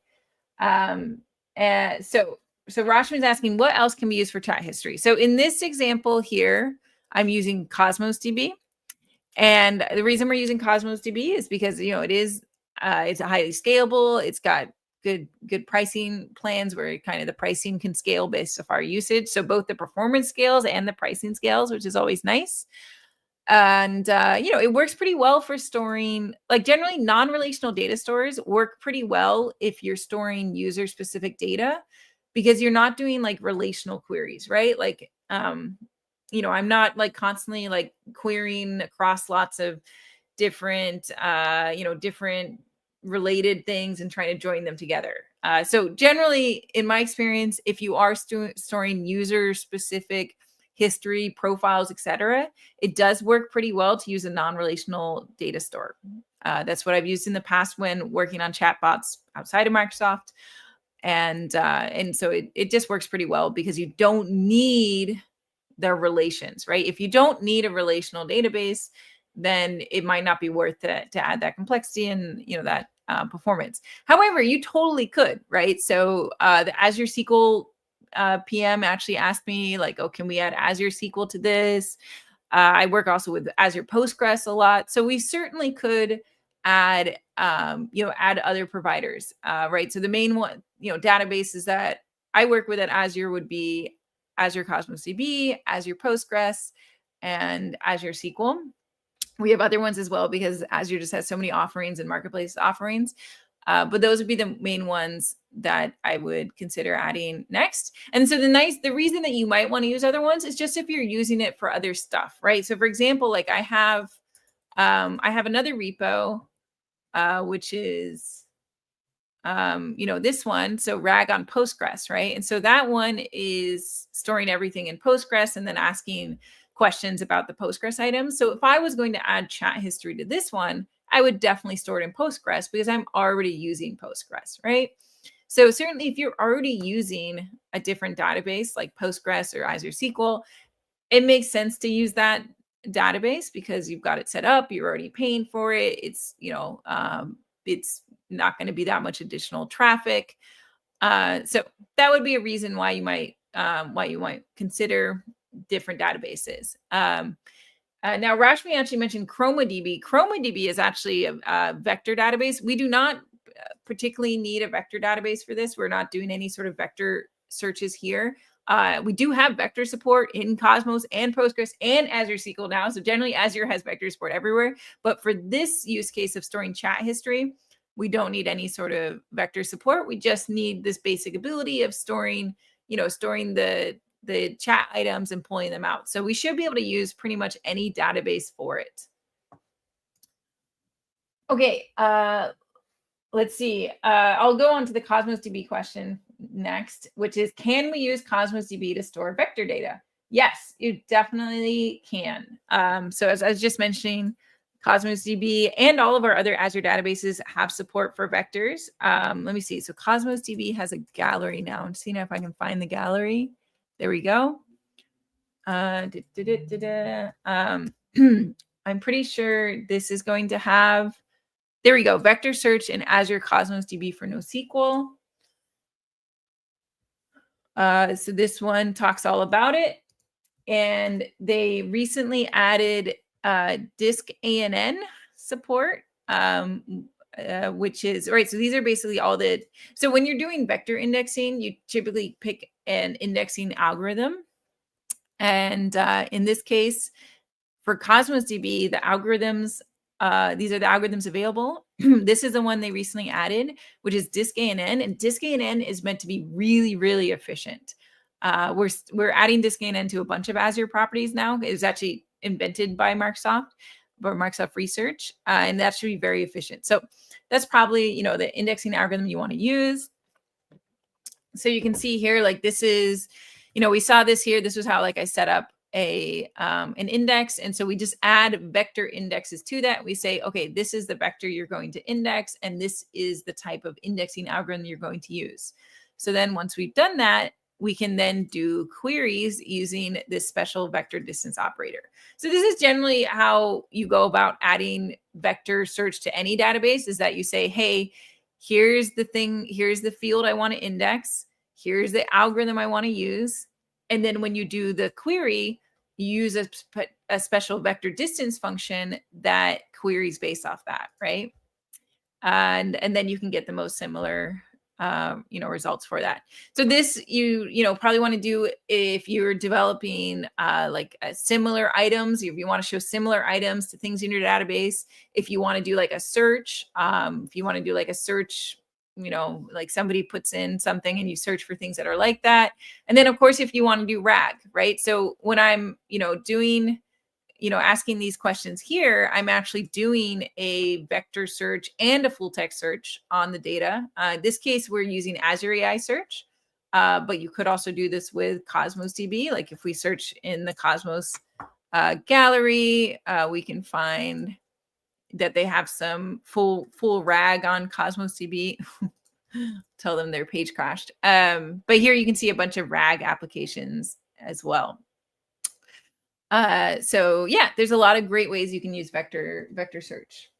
So Rashmi's asking what else can be used for chat history. So in this example here, I'm using Cosmos DB. And the reason we're using Cosmos DB is because, it's highly scalable. It's got good pricing plans where kind of the pricing can scale based off our usage. So both the performance scales and the pricing scales, which is always nice. And, it works pretty well for storing, generally non-relational data stores work pretty well if you're storing user specific data because you're not doing relational queries, right? I'm not constantly querying across lots of different, different related things and trying to join them together. So generally, in my experience, if you are storing user specific history, profiles, etc., it does work pretty well to use a non-relational data store. That's what I've used in the past when working on chatbots outside of Microsoft. And so it just works pretty well because you don't need the relations, right? If you don't need a relational database, then it might not be worth it to add that complexity and that performance. However, you totally could, right? So the Azure SQL PM actually asked me can we add Azure SQL to this? I work also with Azure Postgres a lot. So we certainly could add other providers, right? So the main one, databases that I work with at Azure would be Azure Cosmos DB, Azure Postgres, and Azure SQL. We have other ones as well because Azure just has so many offerings and marketplace offerings. But those would be the main ones that I would consider adding next. And so the reason that you might want to use other ones is just if you're using it for other stuff, right? So for example, I have another repo, which is, this one. So RAG on Postgres, right? And so that one is storing everything in Postgres and then asking questions about the Postgres items. So if I was going to add chat history to this one, I would definitely store it in Postgres because I'm already using Postgres, right? So certainly if you're already using a different database like Postgres or Azure SQL, it makes sense to use that database because you've got it set up, you're already paying for it. It's, it's not going to be that much additional traffic. So that would be a reason why you might consider different databases. Now, Rashmi actually mentioned ChromaDB. ChromaDB is actually a vector database. We do not particularly need a vector database for this. We're not doing any sort of vector searches here. We do have vector support in Cosmos and Postgres and Azure SQL now. So generally, Azure has vector support everywhere. But for this use case of storing chat history, we don't need any sort of vector support. We just need this basic ability of storing the chat items and pulling them out. So we should be able to use pretty much any database for it. Okay, let's see. I'll go on to the Cosmos DB question next, which is, can we use Cosmos DB to store vector data? Yes, you definitely can. So as I was just mentioning, Cosmos DB and all of our other Azure databases have support for vectors. Let me see. So Cosmos DB has a gallery now. I'm seeing if I can find the gallery. There we go. I'm pretty sure this is going to have, there we go, vector search in Azure Cosmos DB for NoSQL. So this one talks all about it. And they recently added disk ANN support, which is, right, so these are basically all the, so when you're doing vector indexing, you typically pick an indexing algorithm. And in this case, for Cosmos DB, the algorithms, these are the algorithms available. This is the one they recently added, which is disk ANN. And disk ANN is meant to be really, really efficient. We're adding disk ANN to a bunch of Azure properties now. It was actually invented by Microsoft Research, and that should be very efficient. So that's probably, the indexing algorithm you want to use. So you can see here, like this is, we saw this here. This was how, like, I set up an index. And so we just add vector indexes to that. We say, okay, this is the vector you're going to index, and this is the type of indexing algorithm you're going to use. So then once we've done that, we can then do queries using this special vector distance operator. So this is generally how you go about adding vector search to any database, is that you say, hey, here's the thing, here's the field I want to index, here's the algorithm I want to use. And then when you do the query, you use a special vector distance function that queries based off that, right? And then you can get the most similar results for that. So this you probably want to do if you're developing like similar items, if you want to show similar items to things in your database, if you want to do like a search, if you want to do like a search, like somebody puts in something and you search for things that are like that. And then of course, if you want to do RAG, right? So when I'm, doing, asking these questions here, I'm actually doing a vector search and a full text search on the data. This case, we're using Azure AI search, but you could also do this with Cosmos DB. Like if we search in the Cosmos gallery, we can find that they have some full RAG on Cosmos DB. Tell them their page crashed. But here you can see a bunch of RAG applications as well. So yeah, there's a lot of great ways you can use vector search.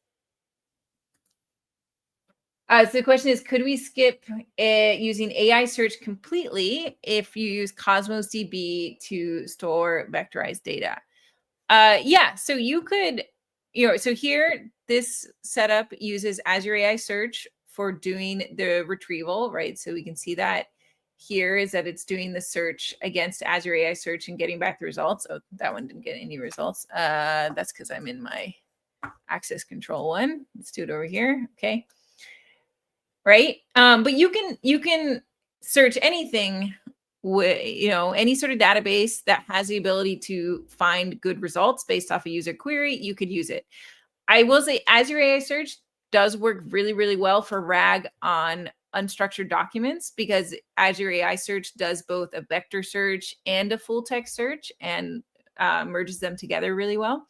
So the question is, could we skip using AI search completely if you use Cosmos DB to store vectorized data? Yeah, so you could, so here, this setup uses Azure AI search for doing the retrieval, right? So we can see that here is that it's doing the search against Azure AI search and getting back the results. Oh, that one didn't get any results. That's because I'm in my access control one. Let's do it over here. Okay. Right. But you can search anything with, any sort of database that has the ability to find good results based off a user query. You could use it. I will say Azure AI search does work really, really well for RAG on unstructured documents, because Azure AI search does both a vector search and a full text search and merges them together really well.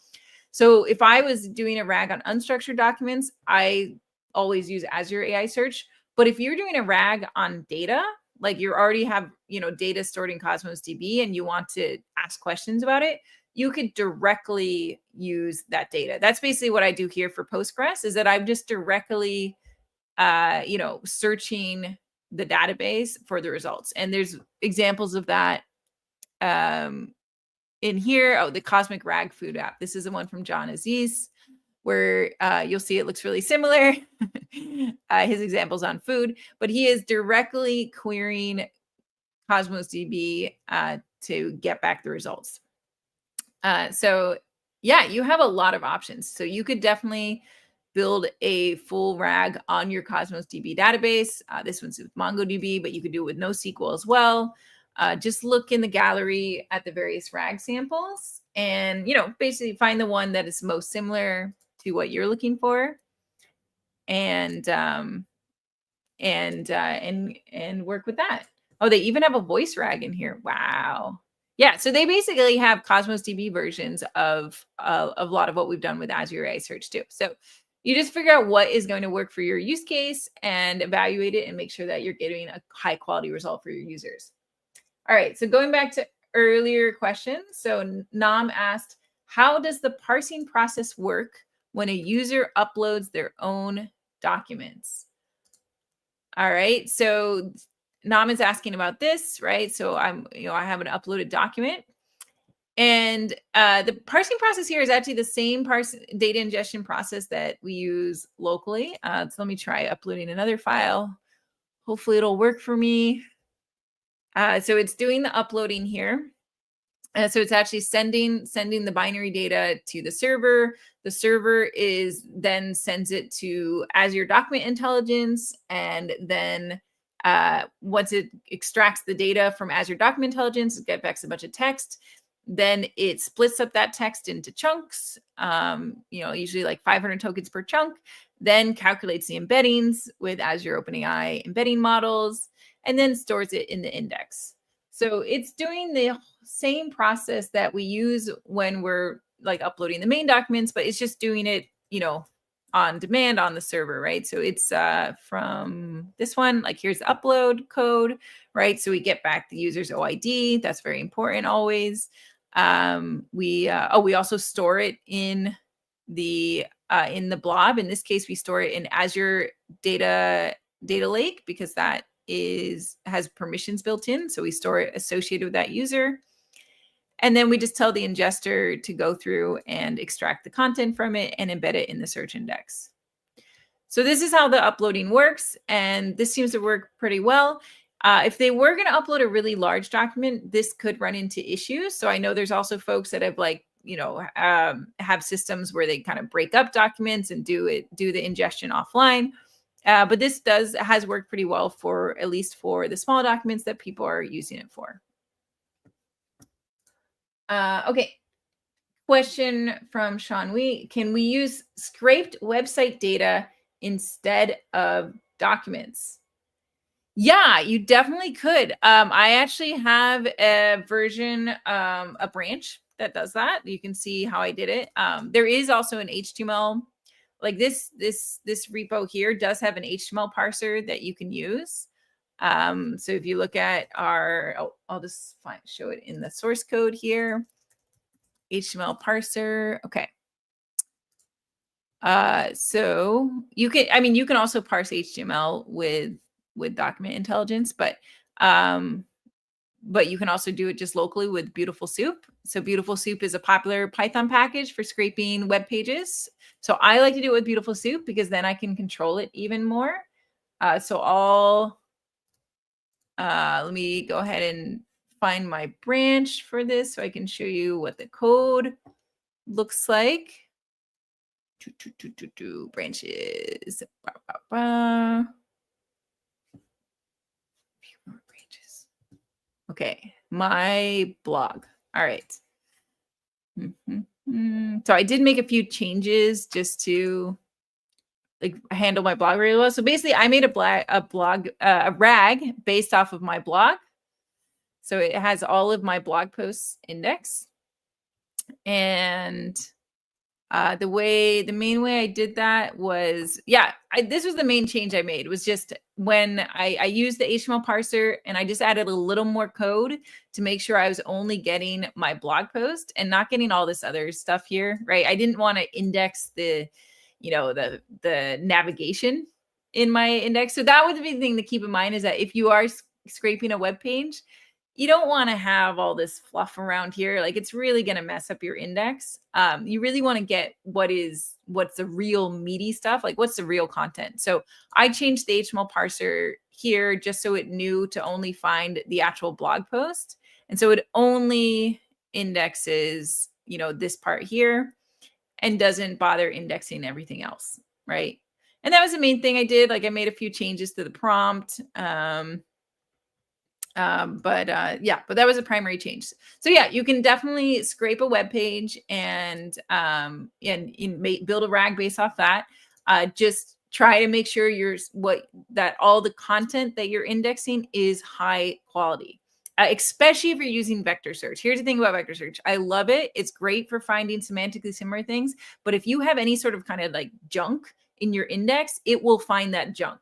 So if I was doing a RAG on unstructured documents, I always use Azure AI search. But if you're doing a RAG on data, like you already have, data stored in Cosmos DB and you want to ask questions about it, you could directly use that data. That's basically what I do here for Postgres, is that I'm just directly, searching the database for the results. And there's examples of that in here. Oh, the Cosmic RAG Food app. This is the one from John Aziz, where you'll see it looks really similar. His examples on food, but he is directly querying Cosmos DB to get back the results. So yeah, you have a lot of options. So you could definitely build a full RAG on your Cosmos DB database. This one's with MongoDB, but you could do it with NoSQL as well. Just look in the gallery at the various RAG samples and, basically find the one that is most similar to what you're looking for, and work with that. Oh, they even have a voice RAG in here. Wow. Yeah, so they basically have Cosmos DB versions of a lot of what we've done with Azure AI Search too. So you just figure out what is going to work for your use case and evaluate it and make sure that you're getting a high quality result for your users. All right, so going back to earlier questions. So Nam asked, how does the parsing process work when a user uploads their own documents? All right, so Nam is asking about this, right? So I have an uploaded document, and the parsing process here is actually the same data ingestion process that we use locally. So let me try uploading another file. Hopefully it'll work for me. So it's doing the uploading here. So it's actually sending the binary data to the server. The server then sends it to Azure Document Intelligence, and then once it extracts the data from Azure Document Intelligence, it gets back a bunch of text. Then it splits up that text into chunks, usually like 500 tokens per chunk, then calculates the embeddings with Azure OpenAI embedding models, and then stores it in the index. So it's doing the same process that we use when we're like uploading the main documents, but it's just doing it, on demand on the server, right? So it's from this one, like here's the upload code, right? So we get back the user's OID. That's very important always. We also store it in the blob. In this case, we store it in Azure data lake, because that has permissions built in. So we store it associated with that user. And then we just tell the ingester to go through and extract the content from it and embed it in the search index. So this is how the uploading works. And this seems to work pretty well. If they were going to upload a really large document, this could run into issues. So I know there's also folks that have have systems where they kind of break up documents and do the ingestion offline. But this has worked pretty well for at least for the small documents that people are using it for. Okay. Question from Sean Wee. Can we use scraped website data instead of documents? Yeah, you definitely could. I actually have a version, a branch that does that. You can see how I did it. There is also an HTML, like this repo here does have an HTML parser that you can use. So if you look at I'll just show it in the source code here. HTML parser. Okay. So you can also parse HTML with Document Intelligence, but you can also do it just locally with Beautiful Soup. So Beautiful Soup is a popular Python package for scraping web pages. So I like to do it with Beautiful Soup because then I can control it even more. Let me go ahead and find my branch for this so I can show you what the code looks like. Branches. Branches. Okay, my blog. All right. So I did make a few changes just to handle my blog really well. So basically, I made a RAG based off of my blog. So it has all of my blog posts indexed, and The main way I did that was, this was the main change I made, was just when I used the HTML parser and I just added a little more code to make sure I was only getting my blog post and not getting all this other stuff here, right? I didn't want to index the navigation in my index. So that was the big thing to keep in mind, is that if you are scraping a web page, you don't want to have all this fluff around here. Like, it's really going to mess up your index. You really want to get what's the real meaty stuff, like what's the real content. So I changed the HTML parser here just so it knew to only find the actual blog post. And so it only indexes, this part here and doesn't bother indexing everything else, right? And that was the main thing I did. Like, I made a few changes to the prompt. But that was a primary change. So yeah, you can definitely scrape a web page and build a RAG based off that. Just try to make sure that all the content that you're indexing is high quality, especially if you're using vector search. Here's the thing about vector search. I love it. It's great for finding semantically similar things. But if you have any sort of kind of like junk in your index, it will find that junk.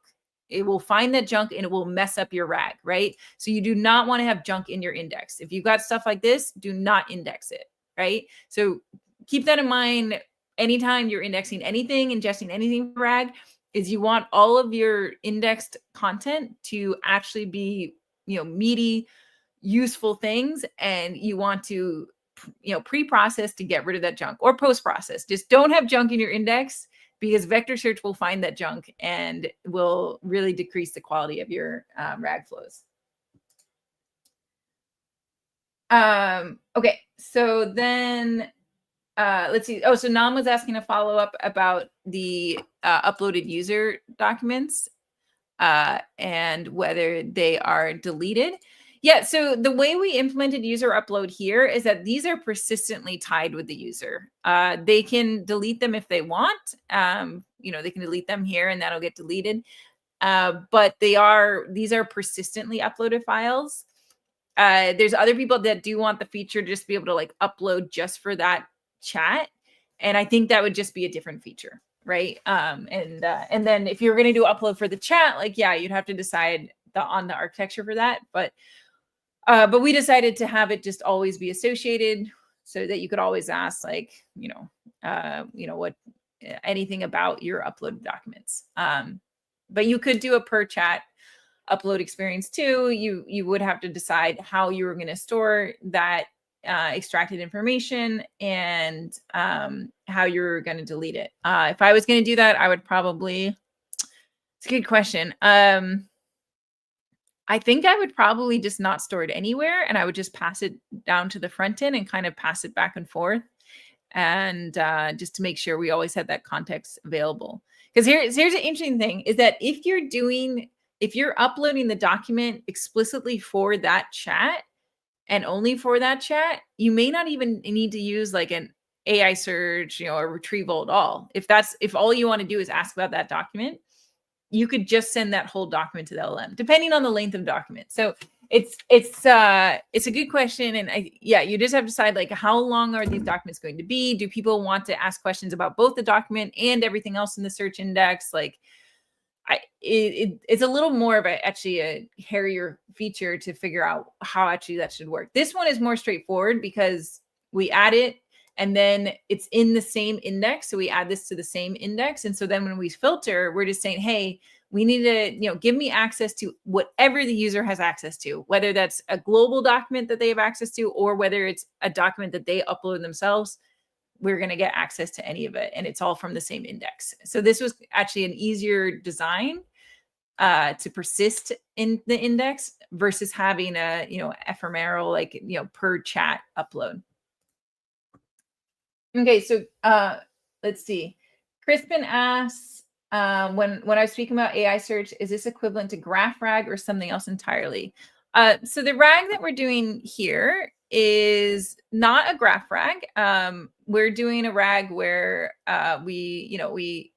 It will find that junk and it will mess up your RAG, right? So you do not want to have junk in your index. If you've got stuff like this, do not index it, right? So keep that in mind anytime you're indexing anything, ingesting anything for RAG, is you want all of your indexed content to actually be, meaty, useful things, and you want to, pre-process to get rid of that junk, or post-process. Just don't have junk in your index, because vector search will find that junk and will really decrease the quality of your RAG flows. Okay, so then let's see. Oh, so Nam was asking a follow-up about the uploaded user documents and whether they are deleted. Yeah, so the way we implemented user upload here is that these are persistently tied with the user. They can delete them if they want. They can delete them here and that'll get deleted. But these are persistently uploaded files. There's other people that do want the feature to just be able to like upload just for that chat. And I think that would just be a different feature, right? And then if you're going to do upload for the chat, like, yeah, you'd have to decide on the architecture for that. But we decided to have it just always be associated so that you could always ask, like, what anything about your uploaded documents. But you could do a per chat upload experience too. You would have to decide how you were going to store that extracted information and how you're going to delete it. If I was going to do that, I would probably, it's a good question. I think I would probably just not store it anywhere, and I would just pass it down to the front end and kind of pass it back and forth, and just to make sure we always had that context available. Because here's an interesting thing, is that if you're uploading the document explicitly for that chat and only for that chat, you may not even need to use like an AI search, or retrieval at all. If all you want to do is ask about that document, you could just send that whole document to the LLM, depending on the length of document. So it's a good question. And you just have to decide, like, how long are these documents going to be? Do people want to ask questions about both the document and everything else in the search index? Like, it's a little more of actually a hairier feature to figure out how actually that should work. This one is more straightforward because we add it and then it's in the same index. So we add this to the same index. And so then when we filter, we're just saying, hey, we need to, give me access to whatever the user has access to, whether that's a global document that they have access to, or whether it's a document that they upload themselves. We're going to get access to any of it. And it's all from the same index. So this was actually an easier design to persist in the index versus having a, ephemeral, like, per chat upload. Okay, so let's see. Crispin asks, when I was speaking about AI search, is this equivalent to graph RAG or something else entirely? So the RAG that we're doing here is not a graph RAG. We're doing a RAG where we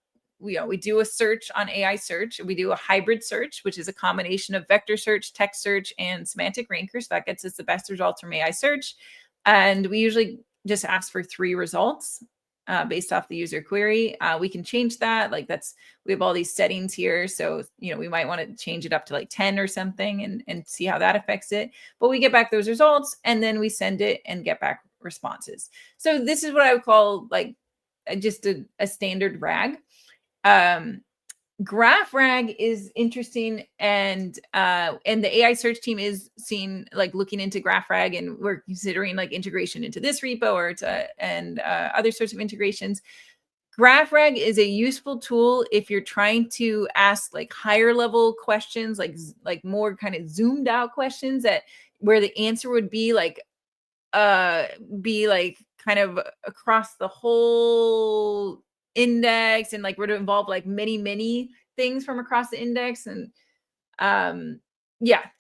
do a search on AI search. We do a hybrid search, which is a combination of vector search, text search, and semantic ranker. So that gets us the best results from AI search. And we usually just ask for 3 results. based off the user query. We can change that. Like we have all these settings here. So, we might want to change it up to like 10 or something and see how that affects it. But we get back those results and then we send it and get back responses. So this is what I would call like just a standard RAG. Graph RAG is interesting, and the AI search team is looking into Graph RAG, and we're considering like integration into this repo or other sorts of integrations. Graph RAG is a useful tool if you're trying to ask like higher level questions, like more kind of zoomed out questions where the answer would be like kind of across the whole index and like would involve like many things from across the index. And so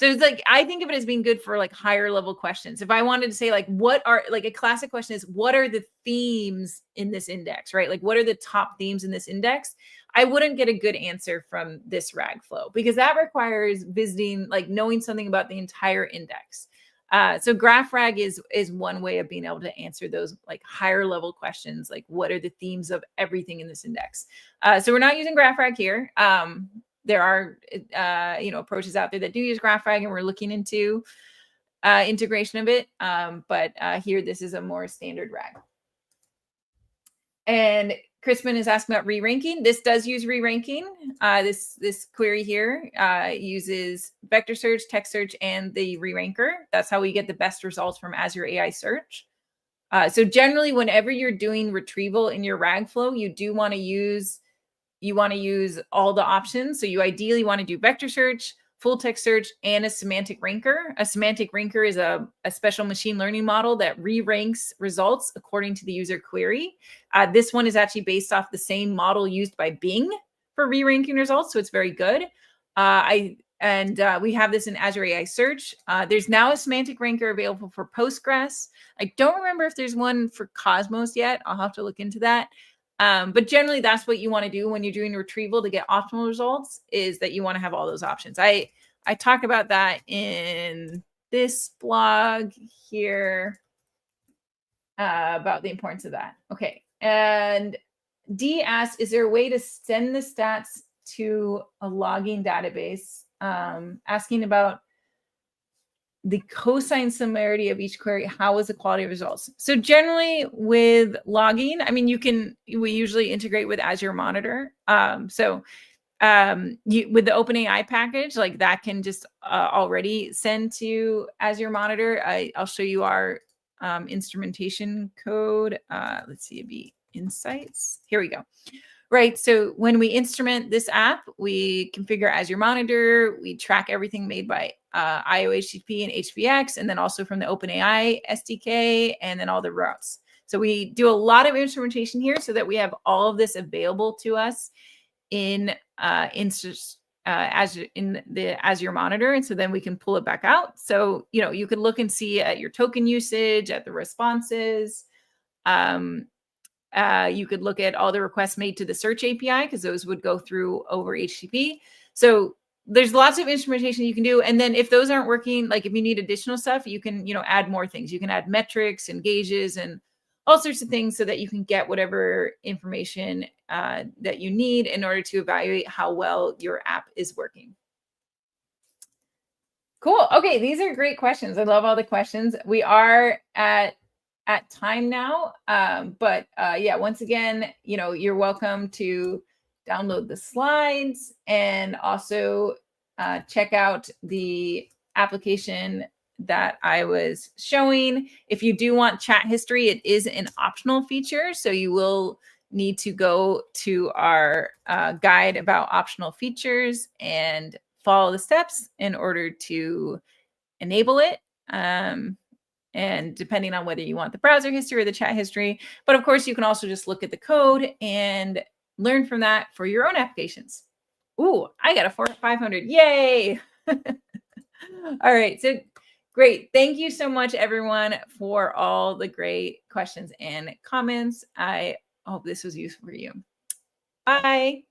it's like I think of it as being good for like higher level questions. If I wanted to say like what are like a classic question is what are the themes in this index, right? Like what are the top themes in this index? I wouldn't get a good answer from this RAG flow because that requires visiting, like knowing something about the entire index. So Graph RAG is one way of being able to answer those like higher level questions, like what are the themes of everything in this index. So we're not using Graph RAG here. There are approaches out there that do use Graph RAG, and we're looking into integration of it. But here, this is a more standard RAG. And Crispin is asking about re-ranking. This does use re-ranking. This query here uses vector search, text search, and the re-ranker. That's how we get the best results from Azure AI Search. So generally, whenever you're doing retrieval in your RAG flow, you want to use all the options. So you ideally want to do vector search, full text search, and a semantic ranker. A semantic ranker is a special machine learning model that re-ranks results according to the user query. This one is actually based off the same model used by Bing for re-ranking results, so it's very good. We have this in Azure AI Search. There's now a semantic ranker available for Postgres. I don't remember if there's one for Cosmos yet. I'll have to look into that. But generally, that's what you want to do when you're doing retrieval to get optimal results, is that you want to have all those options. I talk about that in this blog here about the importance of that. Okay. And D asks, is there a way to send the stats to a logging database? Asking about the cosine similarity of each query. How is the quality of results? So generally with logging, I mean, we usually integrate with Azure Monitor. With the OpenAI package, like that can just already send to Azure Monitor. I'll show you our instrumentation code. Let's see, it'd be insights. Here we go. Right. So when we instrument this app, we configure Azure Monitor. We track everything made by IOHTTP and HBX, and then also from the OpenAI SDK, and then all the routes. So we do a lot of instrumentation here so that we have all of this available to us in Azure, in the Azure Monitor, and so then we can pull it back out. So you could look and see at your token usage, at the responses. You could look at all the requests made to the search API because those would go through over HTTP. So there's lots of instrumentation you can do. And then if those aren't working, like if you need additional stuff, you can, add more things. You can add metrics and gauges and all sorts of things so that you can get whatever information that you need in order to evaluate how well your app is working. Cool. Okay, these are great questions. I love all the questions. We are at time now. Once again, you're welcome to download the slides and also check out the application that I was showing. If you do want chat history, it is an optional feature. So you will need to go to our guide about optional features and follow the steps in order to enable it. And depending on whether you want the browser history or the chat history. But of course, you can also just look at the code and learn from that for your own applications. Ooh, I got a 500. Yay. All right. So great. Thank you so much, everyone, for all the great questions and comments. I hope this was useful for you. Bye.